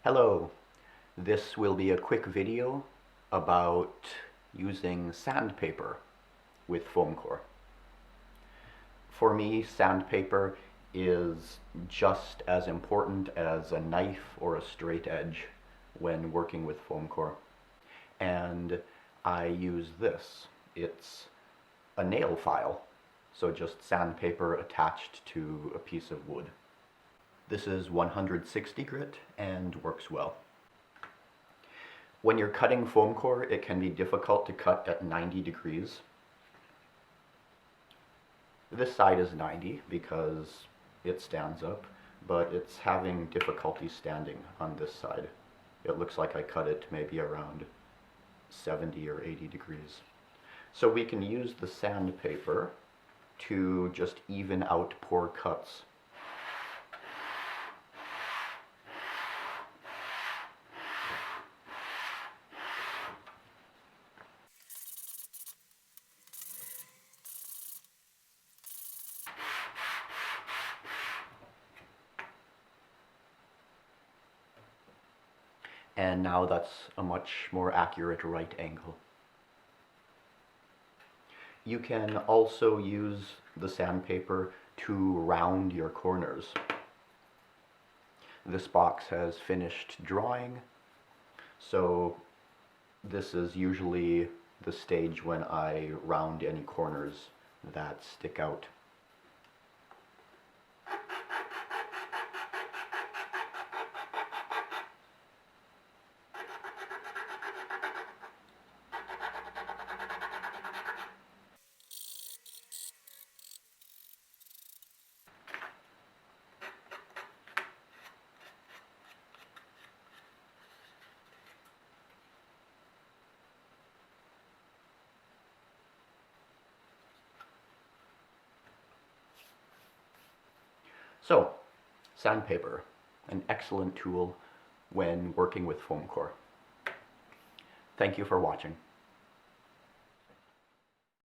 Hello, this will be a quick video about using sandpaper with foam core. For me, sandpaper is just as important as a knife or a straight edge when working with foam core. And I use this. It's a nail file, so just sandpaper attached to a piece of wood. This is 160 grit and works well. When you're cutting foam core, it can be difficult to cut at 90 degrees. This side is 90 because it stands up, but it's having difficulty standing on this side. It looks like I cut it maybe around 70 or 80 degrees. So we can use the sandpaper to just even out poor cuts. And now that's a much more accurate right angle. You can also use the sandpaper to round your corners. This box has finished drawing, so this is usually the stage when I round any corners that stick out. So, sandpaper, an excellent tool when working with foam core. Thank you for watching.